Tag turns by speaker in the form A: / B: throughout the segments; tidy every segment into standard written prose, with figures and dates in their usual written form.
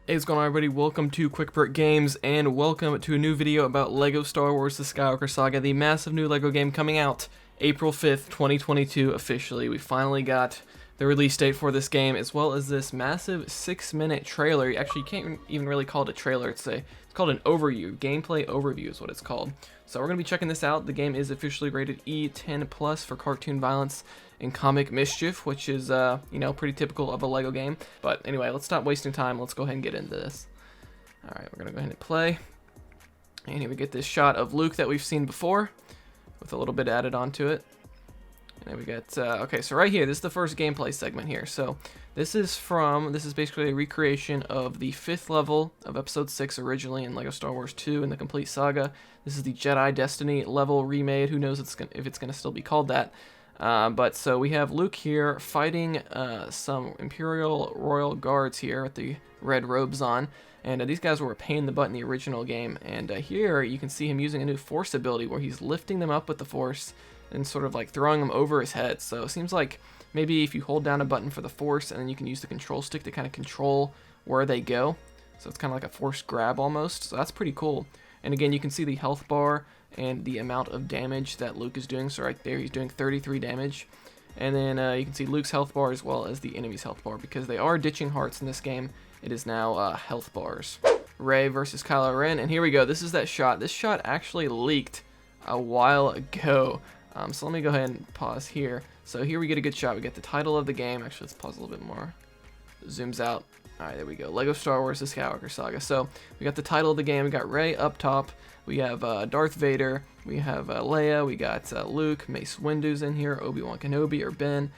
A: Hey, what's going on, everybody? Welcome to QuickBreak Games, and welcome to a new video about LEGO Star Wars The Skywalker Saga, the massive new LEGO game coming out April 5th, 2022 officially. We finally got the release date for this game, as well as this massive 6-minute trailer. Actually, you can't even really call it a trailer. It's called an overview. Gameplay overview is what it's called. So we're going to be checking this out. The game is officially rated E10+ for cartoon violence and comic mischief, which is, pretty typical of a LEGO game. But anyway, let's stop wasting time. Let's go ahead and get into this. Alright, we're going to go ahead and play. And here we get this shot of Luke that we've seen before, with a little bit added onto it. And then we got, okay, so right here, this is the first gameplay segment here. So this is basically a recreation of the 5th level of Episode 6 originally in LEGO Star Wars 2 in the complete saga. This is the Jedi Destiny level remade. Who knows if it's going to still be called that. But so we have Luke here fighting some Imperial Royal Guards here with the red robes on. And these guys were a pain in the butt in the original game. And here you can see him using a new Force ability where he's lifting them up with the Force and sort of like throwing them over his head. So it seems like maybe if you hold down a button for the Force and then you can use the control stick to kind of control where they go. So it's kind of like a Force grab almost. So that's pretty cool. And again, you can see the health bar and the amount of damage that Luke is doing. So right there, he's doing 33 damage. And then you can see Luke's health bar as well as the enemy's health bar, because they are ditching hearts in this game. It is now health bars. Rey versus Kylo Ren, and here we go. This is that shot. This shot actually leaked a while ago. So let me go ahead and pause here. So here we get a good shot. We get the title of the game. Actually, let's pause a little bit more. Zooms out. All right, there we go. LEGO Star Wars The Skywalker Saga. So we got the title of the game. We got Rey up top. We have Darth Vader. We have Leia. We got Luke. Mace Windu's in here. Obi-Wan Kenobi or Ben.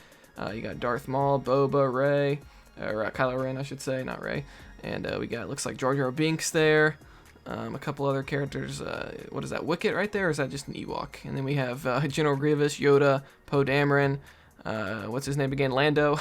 A: You got Darth Maul, Boba, Rey. Or Kylo Ren, I should say, not Rey. And we got, looks like Jar Jar Binks there. A couple other characters. What is that, Wicket right there, or is that just an Ewok? And then we have General Grievous, Yoda, Poe Dameron. What's his name again? Lando.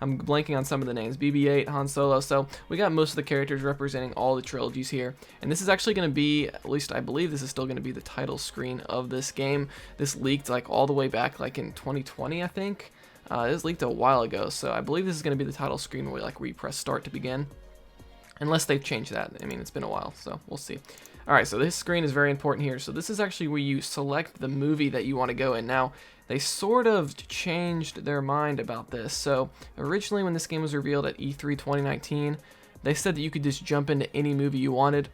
A: I'm blanking on some of the names. BB-8, Han Solo. So we got most of the characters representing all the trilogies here. And this is actually going to be, at least I believe this is still going to be the title screen of this game. This leaked like all the way back like in 2020, I think. It was leaked a while ago. So I believe this is going to be the title screen where we press start to begin. Unless they've changed that. I mean, it's been a while, so we'll see. Alright, so this screen is very important here. So this is actually where you select the movie that you want to go in. Now, they sort of changed their mind about this. So originally when this game was revealed at E3 2019, they said that you could just jump into any movie you wanted.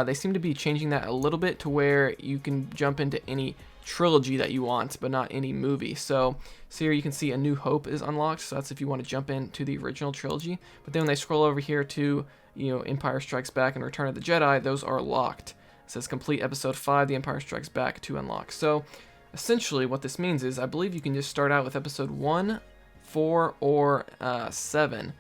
A: They seem to be changing that a little bit to where you can jump into any trilogy that you want, but not any movie. So here you can see A New Hope is unlocked. So that's if you want to jump into the original trilogy. But then when they scroll over here to Empire Strikes Back and Return of the Jedi, those are locked. It says complete episode 5, The Empire Strikes Back to unlock. So essentially what this means is I believe you can just start out with episode 1, 4, or 7.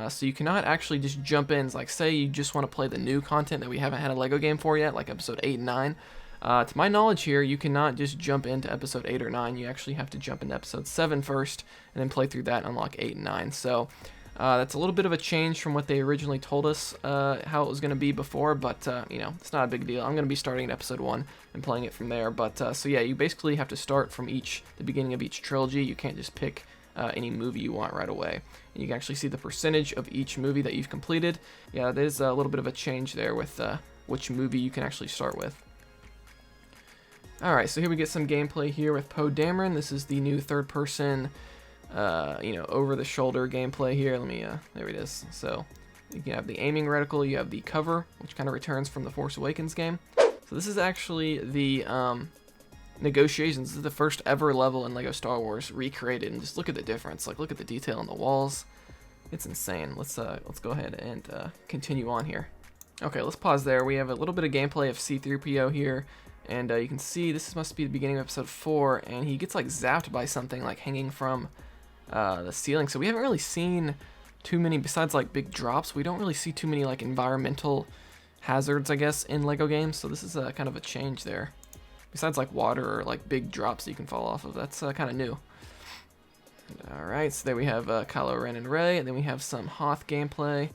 A: So you cannot actually just jump in, like say you just want to play the new content that we haven't had a LEGO game for yet, like episode 8 and 9. To my knowledge here, you cannot just jump into episode 8 or 9. You actually have to jump into episode 7 first, and then play through that and unlock 8 and 9. So that's a little bit of a change from what they originally told us how it was going to be before, but it's not a big deal. I'm going to be starting at episode 1 and playing it from there. But so yeah, you basically have to start from the beginning of each trilogy. You can't just pick any movie you want right away. And you can actually see the percentage of each movie that you've completed. Yeah, there's a little bit of a change there with which movie you can actually start with. Alright, so here we get some gameplay here with Poe Dameron. This is the new third-person, over-the-shoulder gameplay here. There it is. So you have the aiming reticle, you have the cover, which kind of returns from the Force Awakens game. So this is actually the negotiations. This is the first ever level in LEGO Star Wars recreated, and just look at the difference. Like, look at the detail on the walls. It's insane. Let's go ahead and continue on here. Okay, let's pause there. We have a little bit of gameplay of C-3PO here. And you can see this must be the beginning of episode 4, and he gets like zapped by something like hanging from the ceiling. So we haven't really seen too many, besides like big drops, we don't really see too many like environmental hazards, I guess, in LEGO games. So this is kind of a change there. Besides like water or like big drops that you can fall off of, that's kind of new. Alright, so there we have Kylo Ren and Rey, and then we have some Hoth gameplay.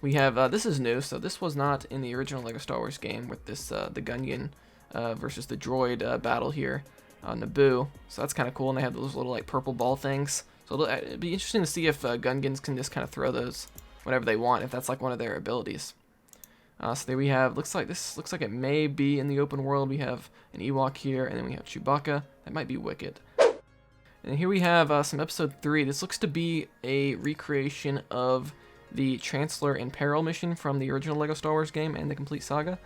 A: We have, this is new, so this was not in the original LEGO Star Wars game with this, the Gungan versus the droid battle here on Naboo. So that's kind of cool, and they have those little like purple ball things. So it'd be interesting to see if Gungans can just kind of throw those. whatever they want if that's like one of their abilities. So there we have, looks like it may be in the open world. We have an Ewok here, and then we have Chewbacca. That might be Wicket. And here we have some episode 3. This looks to be a recreation of the Chancellor in Peril mission from the original LEGO Star Wars game and the complete saga.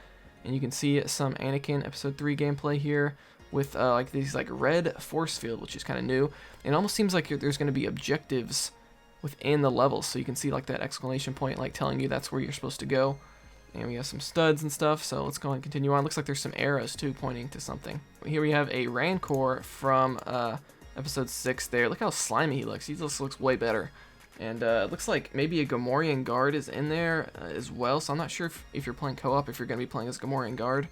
A: And you can see some Anakin episode 3 gameplay here with like these like red force field, which is kind of new. It almost seems like there's going to be objectives within the levels, so you can see like that exclamation point like telling you that's where you're supposed to go. And we have some studs and stuff, so let's go and continue on. Looks like there's some arrows too pointing to something. Here we have a Rancor from episode 6 there. Look how slimy he looks. He just looks way better. And it looks like maybe a Gamorrean guard is in there as well, so I'm not sure if you're playing co-op, if you're going to be playing as Gamorrean guard,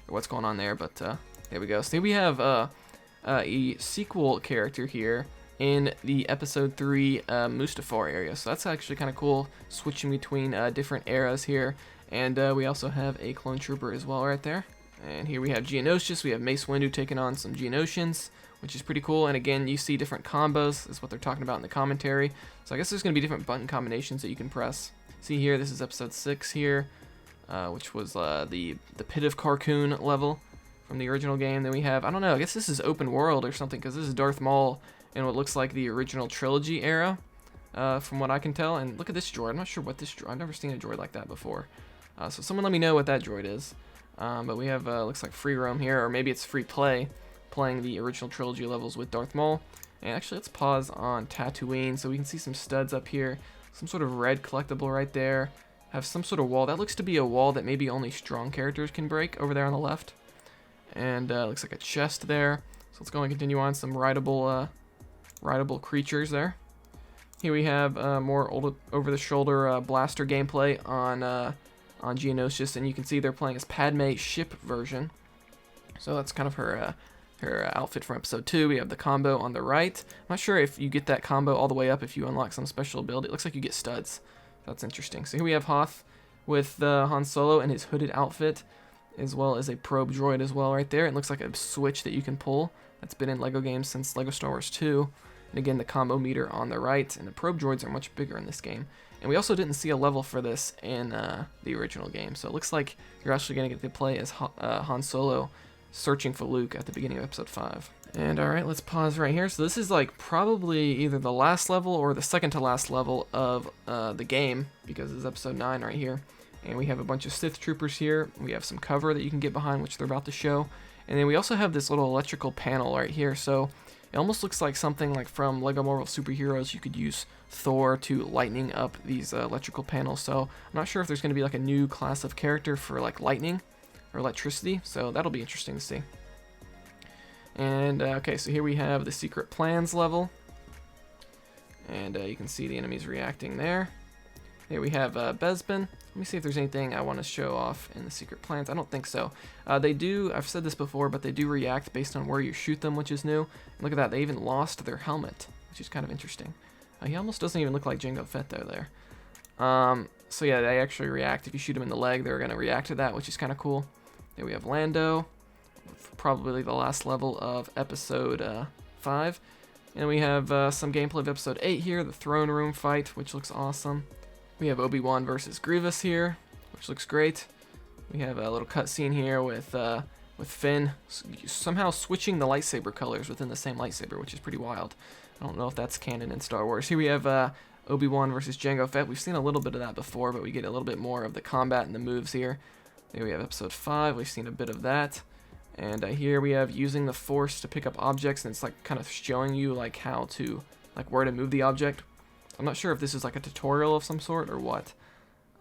A: or what's going on there, but there we go. So here we have a sequel character here in the episode 3 Mustafar area, so that's actually kind of cool, switching between different eras here. And we also have a clone trooper as well right there. And here we have Geonosius. We have Mace Windu taking on some Geonosians, which is pretty cool. And again, you see different combos, is what they're talking about in the commentary. So I guess there's going to be different button combinations that you can press. See here, this is episode 6 here, which was the Pit of Carcoon level from the original game. Then we have, I don't know, I guess this is open world or something, because this is Darth Maul in what looks like the original trilogy era, from what I can tell. And look at this droid. I'm not sure what this droid, I've never seen a droid like that before. So someone let me know what that droid is. But we have, looks like free roam here, or maybe it's free play, playing the original trilogy levels with Darth Maul. And actually, let's pause on Tatooine so we can see some studs up here. Some sort of red collectible right there. Have some sort of wall. That looks to be a wall that maybe only strong characters can break over there on the left. And looks like a chest there. So let's go and continue on. Some rideable creatures there. Here we have more over-the-shoulder blaster gameplay on Geonosius, and you can see they're playing as Padme ship version. So that's kind of her outfit from episode 2. We have the combo on the right. I'm not sure if you get that combo all the way up if you unlock some special ability. It looks like you get studs. That's interesting. So here we have Hoth with Han Solo and his hooded outfit, as well as a probe droid as well right there. It looks like a switch that you can pull. That's been in LEGO games since LEGO Star Wars 2. And again, the combo meter on the right, and the probe droids are much bigger in this game. And we also didn't see a level for this in the original game, so it looks like you're actually going to get to play as Han Solo searching for Luke at the beginning of episode 5. And alright, let's pause right here. So this is like probably either the last level or the second to last level of the game, because it's episode 9 right here. And we have a bunch of Sith troopers here. We have some cover that you can get behind, which they're about to show. And then we also have this little electrical panel right here, so it almost looks like something like from LEGO Marvel Superheroes. You could use Thor to lightning up these electrical panels. So I'm not sure if there's going to be like a new class of character for like lightning or electricity. So that'll be interesting to see. And okay, so here we have the Secret Plans level. And you can see the enemies reacting there. Here we have Bespin. Let me see if there's anything I want to show off in the Secret Plans. I don't think so. They do, I've said this before, but they do react based on where you shoot them, which is new. And look at that, they even lost their helmet, which is kind of interesting. He almost doesn't even look like Jango Fett though there. So yeah, they actually react. If you shoot him in the leg, they're going to react to that, which is kind of cool. There we have Lando, probably the last level of episode 5. And we have some gameplay of episode 8 here, the throne room fight, which looks awesome. We have Obi-Wan versus Grievous here, which looks great. We have a little cutscene here with Finn somehow switching the lightsaber colors within the same lightsaber, which is pretty wild. I don't know if that's canon in Star Wars. Here we have Obi-Wan versus Jango Fett. We've seen a little bit of that before, but we get a little bit more of the combat and the moves here. There we have episode 5. We've seen a bit of that. And here we have using the Force to pick up objects, and it's like kind of showing you like how to, like where to move the object. I'm not sure if this is like a tutorial of some sort or what.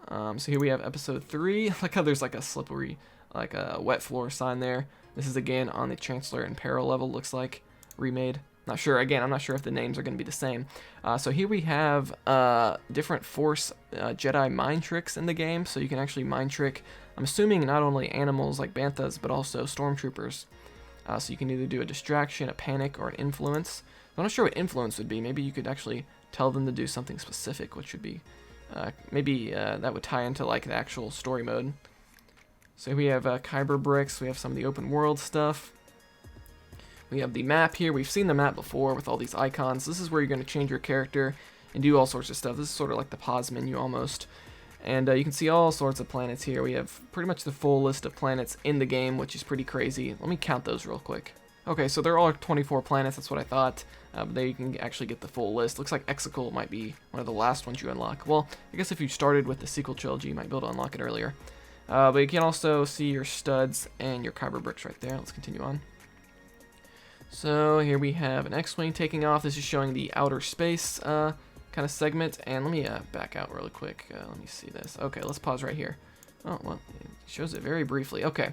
A: So here we have episode 3. Like how there's like a slippery, like a wet floor sign there. This is again on the Chancellor in Peril level, looks like, remade. Not sure, again, I'm not sure if the names are going to be the same. So here we have different Force Jedi mind tricks in the game, so you can actually mind trick, I'm assuming, not only animals like banthas, but also stormtroopers. So you can either do a distraction, a panic, or an influence. I'm not sure what influence would be. Maybe you could actually tell them to do something specific, which would be, maybe that would tie into like the actual story mode. So we have Kyber bricks, we have some of the open world stuff. We have the map here. We've seen the map before with all these icons. This is where you're going to change your character and do all sorts of stuff. This is sort of like the pause menu almost. And you can see all sorts of planets here. We have pretty much the full list of planets in the game, which is pretty crazy. Let me count those real quick. Okay, so there are 24 planets, that's what I thought. But there you can actually get the full list. Looks like Exegol might be one of the last ones you unlock. Well, I guess if you started with the sequel trilogy, you might be able to unlock it earlier. But you can also see your studs and your kyber bricks right there. Let's continue on. So here we have an X-Wing taking off. This is showing the outer space kind of segment, and let me back out really quick. Let me see this. Okay, let's pause right here. Oh, well, it shows it very briefly. Okay,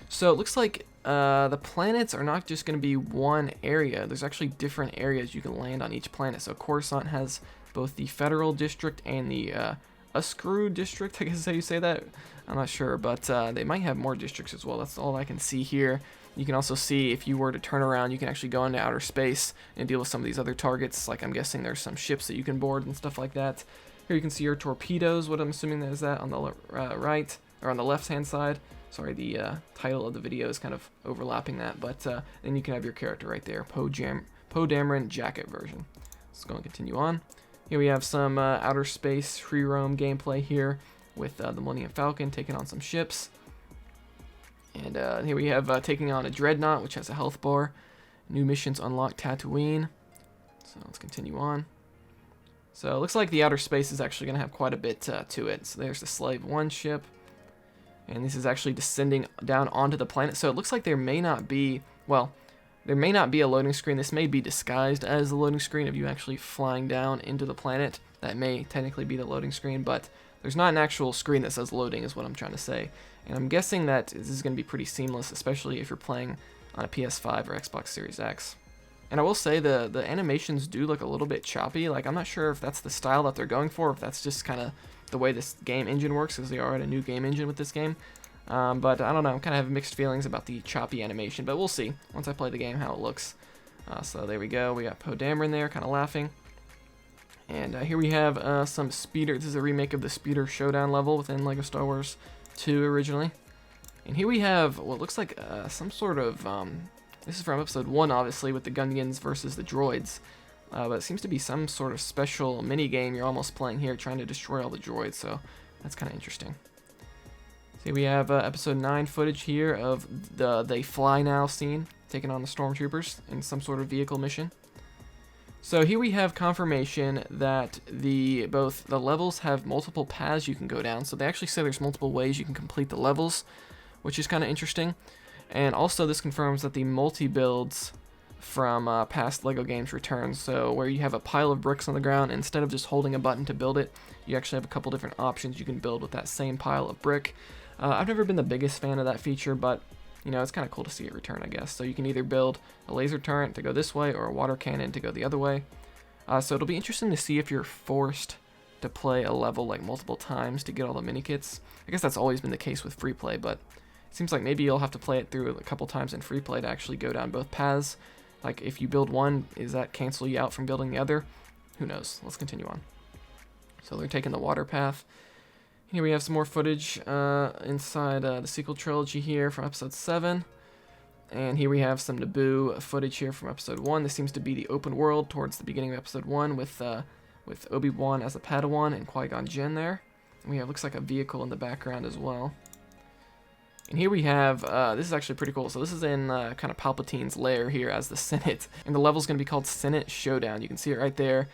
A: so it looks like the planets are not just going to be one area. There's actually different areas you can land on each planet. So Coruscant has both the Federal District and the Uskru District, I guess is how you say that. I'm not sure, but they might have more districts as well. That's all I can see here. You can also see if you were to turn around, you can actually go into outer space and deal with some of these other targets. Like I'm guessing there's some ships that you can board and stuff like that. Here you can see your torpedoes, what I'm assuming that is that on the right, or on the left-hand side. Sorry, the title of the video is kind of overlapping that, but then you can have your character right there, Poe Dameron jacket version. Let's go and continue on. Here we have some outer space free roam gameplay here with the Millennium Falcon taking on some ships. And here we have taking on a Dreadnought, which has a health bar. New missions unlocked Tatooine. So let's continue on. So it looks like the outer space is actually going to have quite a bit to it. So there's the Slave 1 ship. And this is actually descending down onto the planet. So it looks like there may not be, well, there may not be a loading screen. This may be disguised as the loading screen of you actually flying down into the planet. That may technically be the loading screen, but there's not an actual screen that says loading is what I'm trying to say. And I'm guessing that this is going to be pretty seamless, especially if you're playing on a PS5 or Xbox Series X. And I will say the animations do look a little bit choppy. Like, I'm not sure if that's the style that they're going for, or if that's just kind of the way this game engine works, because they are at a new game engine with this game. But I don't know, I kind of have mixed feelings about the choppy animation, but we'll see once I play the game how it looks. So there we go, we got Poe Dameron there, kind of laughing. And here we have some speeder. This is a remake of the Speeder Showdown level within LEGO Star Wars 2 originally. And here we have what looks like some sort of, this is from episode 1 obviously, with the Gungans versus the droids. But it seems to be some sort of special mini game you're almost playing here, trying to destroy all the droids, so that's kind of interesting. See, we have episode 9 footage here of the They Fly Now scene, taking on the Stormtroopers in some sort of vehicle mission. So here we have confirmation that both the levels have multiple paths you can go down. So they actually say there's multiple ways you can complete the levels, which is kind of interesting. And also this confirms that the multi-builds from past LEGO games return. So where you have a pile of bricks on the ground, instead of just holding a button to build it, you actually have a couple different options you can build with that same pile of brick. I've never been the biggest fan of that feature, but you know, it's kind of cool to see it return, I guess. So you can either build a laser turret to go this way or a water cannon to go the other way. So it'll be interesting to see if you're forced to play a level like multiple times to get all the Minikits. I guess that's always been the case with free play, but it seems like maybe you'll have to play it through a couple times in free play to actually go down both paths. Like if you build one, does that cancel you out from building the other? Who knows? Let's continue on. So they're taking the water path. Here we have some more footage inside the sequel trilogy here from episode 7. And here we have some Naboo footage here from episode 1. This seems to be the open world towards the beginning of episode 1 with Obi-Wan as a Padawan and Qui-Gon Jinn there. And we have, looks like a vehicle in the background as well. And here we have, this is actually pretty cool. So this is in kind of Palpatine's lair here as the Senate. And the level's going to be called Senate Showdown. You can see it right there.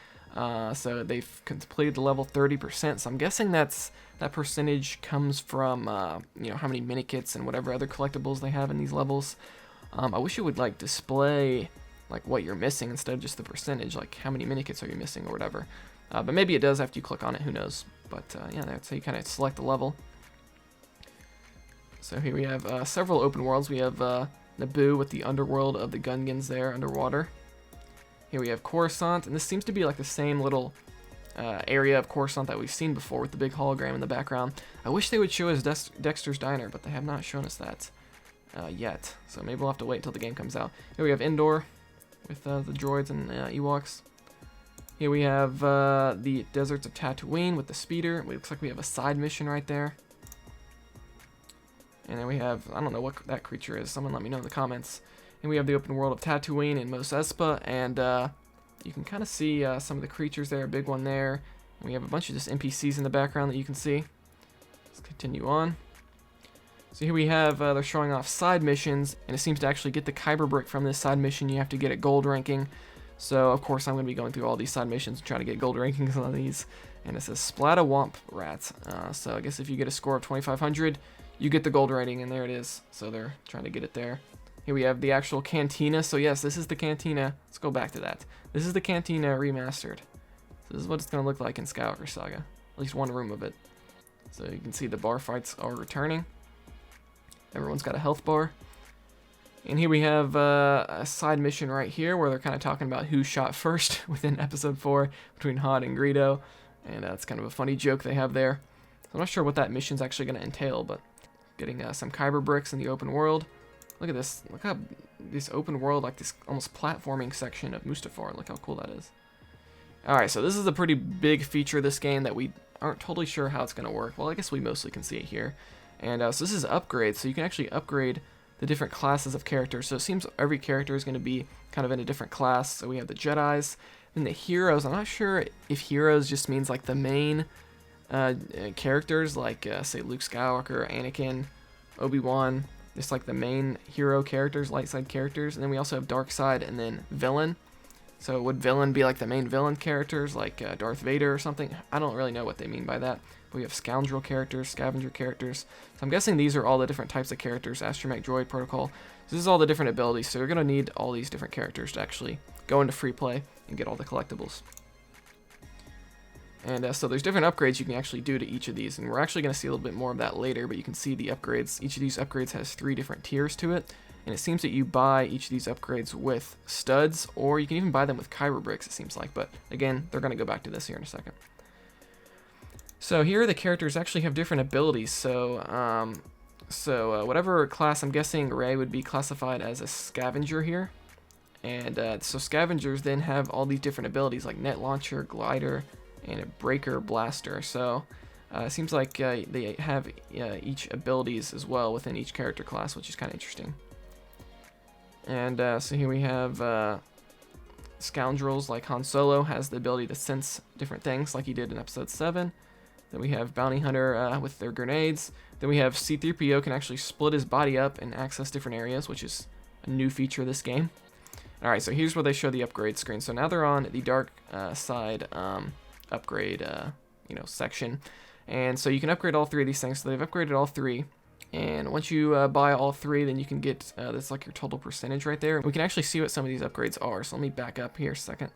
A: So they've completed the level 30%. So I'm guessing that percentage comes from, you know, how many Minikits and whatever other collectibles they have in these levels. I wish it would, like, display, like, what you're missing instead of just the percentage. Like, how many Minikits are you missing or whatever. But maybe it does after you click on it. Who knows? But, yeah, that's how you kind of select the level. So here we have several open worlds. We have Naboo with the underworld of the Gungans there underwater. Here we have Coruscant, and this seems to be like the same little area of Coruscant that we've seen before with the big hologram in the background. I wish they would show us Dexter's Diner, but they have not shown us that yet. So maybe we'll have to wait until the game comes out. Here we have Endor with the droids and Ewoks. Here we have the deserts of Tatooine with the speeder. It looks like we have a side mission right there. And then we have, I don't know what that creature is. Someone let me know in the comments. And we have the open world of Tatooine and Mos Espa. And You can kind of see some of the creatures there, a big one there. And we have a bunch of just NPCs in the background that you can see. Let's continue on. So here we have, they're showing off side missions, and it seems to actually get the Kyber brick from this side mission. You have to get a gold ranking. So, of course, I'm going to be going through all these side missions and trying to get gold rankings on these. And it says Splatta Womp Rat. So I guess if you get a score of 2,500, you get the gold rating, and there it is. So they're trying to get it there. Here we have the actual cantina. So yes, this is the cantina. Let's go back to that. This is the cantina remastered. So this is what it's going to look like in Skywalker Saga. At least one room of it. So you can see the bar fights are returning. Everyone's got a health bar. And here we have a side mission right here where they're kind of talking about who shot first within episode 4 between Hod and Greedo. And it's kind of a funny joke they have there. So I'm not sure what that mission's actually going to entail, but getting some Kyber bricks in the open world. Look at this. Look how this open world, like this almost platforming section of Mustafar. Look how cool that is. Alright, so this is a pretty big feature of this game that we aren't totally sure how it's going to work. Well, I guess we mostly can see it here. And so this is upgrades, so you can actually upgrade the different classes of characters. So it seems every character is going to be kind of in a different class. So we have the Jedis, then the heroes. I'm not sure if heroes just means like the main characters, like say Luke Skywalker, Anakin, Obi-Wan, just like the main hero characters, light side characters. And then we also have dark side and then villain. So would villain be like the main villain characters, like Darth Vader or something? I don't really know what they mean by that. But we have scoundrel characters, scavenger characters. So I'm guessing these are all the different types of characters, Astromech Droid Protocol. So this is all the different abilities, so you're going to need all these different characters to actually go into free play and get all the collectibles. And so there's different upgrades you can actually do to each of these, and we're actually going to see a little bit more of that later, but you can see the upgrades. Each of these upgrades has 3 different tiers to it, and it seems that you buy each of these upgrades with studs, or you can even buy them with Kyber bricks, it seems like, but again, they're going to go back to this here in a second. So here the characters actually have different abilities, so whatever class, I'm guessing Rey would be classified as a scavenger here, and so scavengers then have all these different abilities like net launcher, glider, and a breaker blaster. So it seems like they have each abilities as well within each character class, which is kind of interesting. And so here we have scoundrels like Han Solo has the ability to sense different things like he did in episode 7. Then we have Bounty Hunter with their grenades. Then we have C-3PO can actually split his body up and access different areas, which is a new feature of this game. Alright, so here's where they show the upgrade screen. So now they're on the dark side upgrade section. And so you can upgrade all 3 of these things. So they've upgraded all 3. And once you buy all 3, then you can get, that's like your total percentage right there. We can actually see what some of these upgrades are. So let me back up here a second.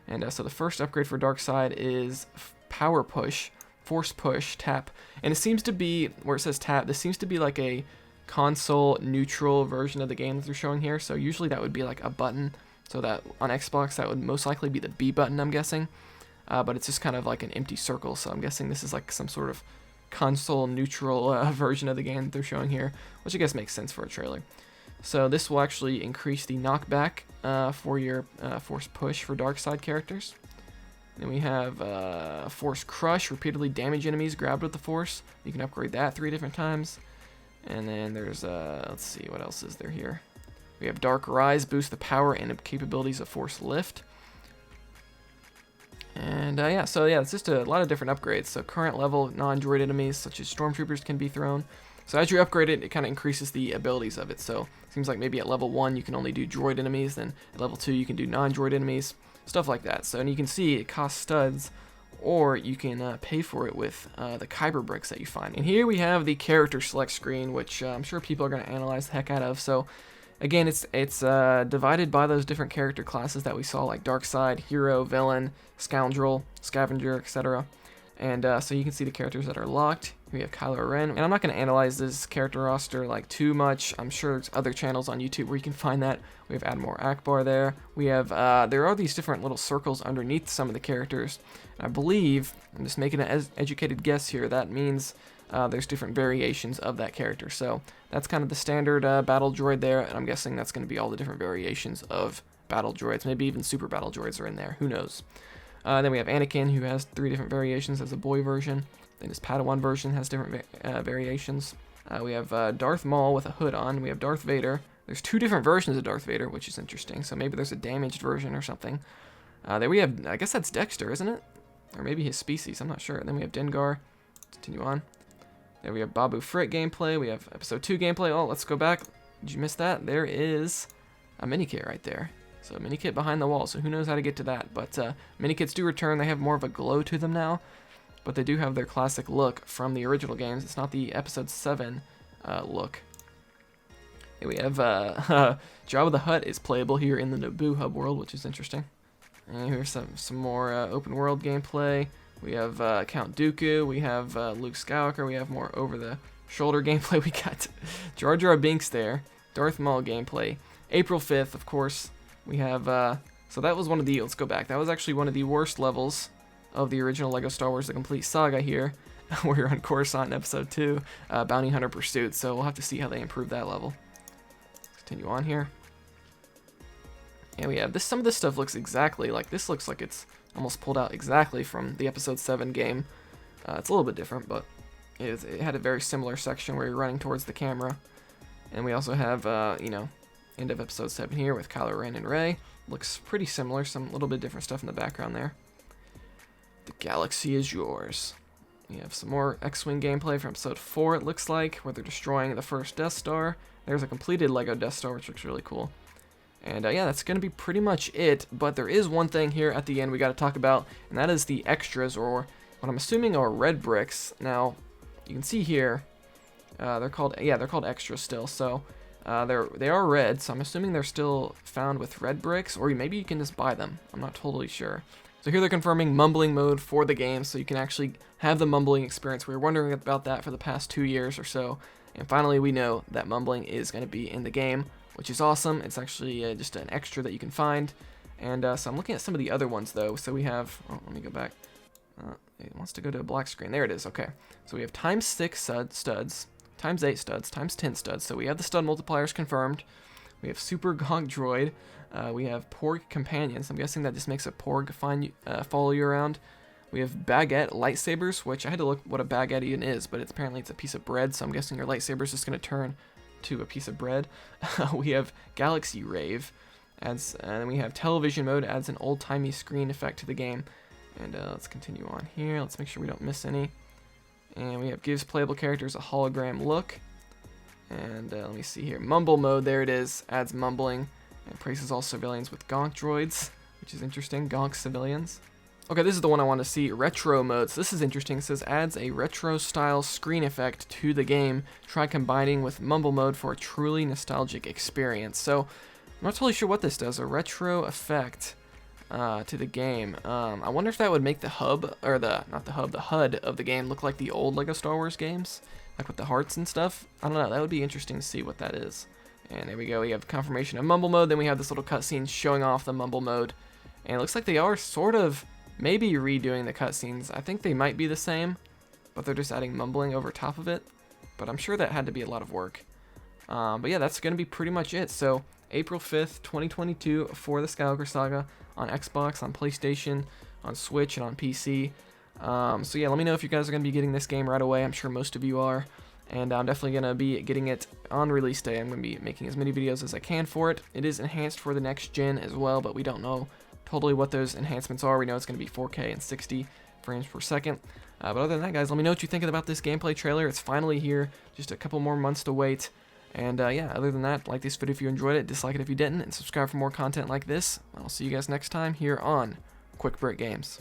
A: And so the first upgrade for dark side is Power Push. Force push, tap, and it seems to be, where it says tap, this seems to be like a console neutral version of the game that they're showing here. So usually that would be like a button, so that on Xbox that would most likely be the B button, I'm guessing, but it's just kind of like an empty circle, so I'm guessing this is like some sort of console neutral version of the game that they're showing here, which I guess makes sense for a trailer. So this will actually increase the knockback for your force push for dark side characters. Then we have Force Crush, repeatedly damage enemies grabbed with the Force. You can upgrade that 3 different times. And then there's, let's see, what else is there here? We have Dark Rise, boost the power and capabilities of Force Lift. And yeah, it's just a lot of different upgrades. So current level non-droid enemies, such as Stormtroopers, can be thrown. So as you upgrade it, it kind of increases the abilities of it. So it seems like maybe at level 1 you can only do droid enemies, then at level 2 you can do non-droid enemies. Stuff like that. So, and you can see it costs studs, or you can pay for it with the Kyber bricks that you find. And here we have the character select screen, which I'm sure people are going to analyze the heck out of. So, again, it's divided by those different character classes that we saw, like dark side, hero, villain, scoundrel, scavenger, etc. And so you can see the characters that are locked. Here we have Kylo Ren, and I'm not going to analyze this character roster like too much. I'm sure there's other channels on YouTube where you can find that. We have Admiral Akbar there. We have there are these different little circles underneath some of the characters. And I believe, I'm just making an educated guess here, that means there's different variations of that character. So that's kind of the standard battle droid there, and I'm guessing that's going to be all the different variations of battle droids. Maybe even super battle droids are in there. Who knows? Then we have Anakin, who has 3 different variations as a boy version. Then his Padawan version has different variations. We have Darth Maul with a hood on. We have Darth Vader. There's 2 different versions of Darth Vader, which is interesting. So maybe there's a damaged version or something. There we have, I guess that's Dexter, isn't it? Or maybe his species, I'm not sure. And then we have Dengar. Continue on. There we have Babu Frick gameplay. We have episode 2 gameplay. Oh, let's go back. Did you miss that? There is a Minikit right there. So a Minikit behind the wall, so who knows how to get to that. But Minikits do return. They have more of a glow to them now. But they do have their classic look from the original games. It's not the episode 7 look. And we have Jabba the Hutt is playable here in the Naboo hub world, which is interesting. And here's some more open world gameplay. We have Count Dooku. We have Luke Skywalker. We have more over-the-shoulder gameplay. We got Jar Jar Binks there. Darth Maul gameplay. April 5th, of course. We have... so that was one of the... Let's go back. That was actually one of the worst levels of the original LEGO Star Wars The Complete Saga here. We're on Coruscant in episode 2. Bounty Hunter Pursuit. So we'll have to see how they improve that level. Let's continue on here. And we have this. Some of this stuff looks exactly like this. Looks like it's almost pulled out exactly from the episode 7 game. It's a little bit different, but it had a very similar section where you're running towards the camera. And we also have, you know, end of episode 7 here with Kylo Ren and Rey. Looks pretty similar. Some little bit different stuff in the background there. The galaxy is yours. We have some more X-Wing gameplay from episode 4, it looks like, where they're destroying the first Death Star. There's a completed LEGO Death Star, which looks really cool. And yeah, that's going to be pretty much it, but there is one thing here at the end we got to talk about, and that is the extras, or what I'm assuming are red bricks. Now, you can see here, they're called extras still, so they are red, so I'm assuming they're still found with red bricks, or maybe you can just buy them. I'm not totally sure. So here they're confirming mumbling mode for the game, so you can actually have the mumbling experience. We were wondering about that for the past 2 years or so, and finally we know that mumbling is going to be in the game, which is awesome. It's actually just an extra that you can find. And so I'm looking at some of the other ones, though. So we have, oh, let me go back. It wants to go to a black screen. There it is. Okay. So we have times 6 studs, times 8 studs, times 10 studs. So we have the stud multipliers confirmed. We have Super Gonk Droid. We have Porg Companions. I'm guessing that just makes a Porg follow you around. We have Baguette lightsabers, which I had to look what a baguette even is, but apparently it's a piece of bread, so I'm guessing your lightsaber is just going to turn to a piece of bread. We have Galaxy Rave, and then we have television mode, adds an old-timey screen effect to the game. And let's continue on here. Let's make sure we don't miss any. And we have gives playable characters a hologram look. And let me see here. Mumble mode, there it is. Adds mumbling and praises all civilians with Gonk droids, which is interesting. Gonk civilians. Okay, this is the one I want to see. Retro mode. So this is interesting. It says adds a retro style screen effect to the game. Try combining with mumble mode for a truly nostalgic experience. So I'm not totally sure what this does. A retro effect to the game. I wonder if that would make the hub, or the HUD of the game look like the old LEGO Star Wars games, like with the hearts and stuff. I don't know. That would be interesting to see what that is. And there we go. We have confirmation of mumble mode. Then we have this little cutscene showing off the mumble mode. And it looks like they are sort of maybe redoing the cutscenes. I think they might be the same, but they're just adding mumbling over top of it. But I'm sure that had to be a lot of work. But yeah, that's going to be pretty much it. So April 5th, 2022 for the Skywalker Saga on Xbox, on PlayStation, on Switch, and on PC. So yeah, let me know if you guys are going to be getting this game right away. I'm sure most of you are. And I'm definitely going to be getting it on release day. I'm going to be making as many videos as I can for it. It is enhanced for the next gen as well, but we don't know totally what those enhancements are. We know it's going to be 4K and 60 frames per second. But other than that, guys, let me know what you think about this gameplay trailer. It's finally here. Just a couple more months to wait. And yeah, other than that, like this video if you enjoyed it, dislike it if you didn't, and subscribe for more content like this. I'll see you guys next time here on Quick Break Games.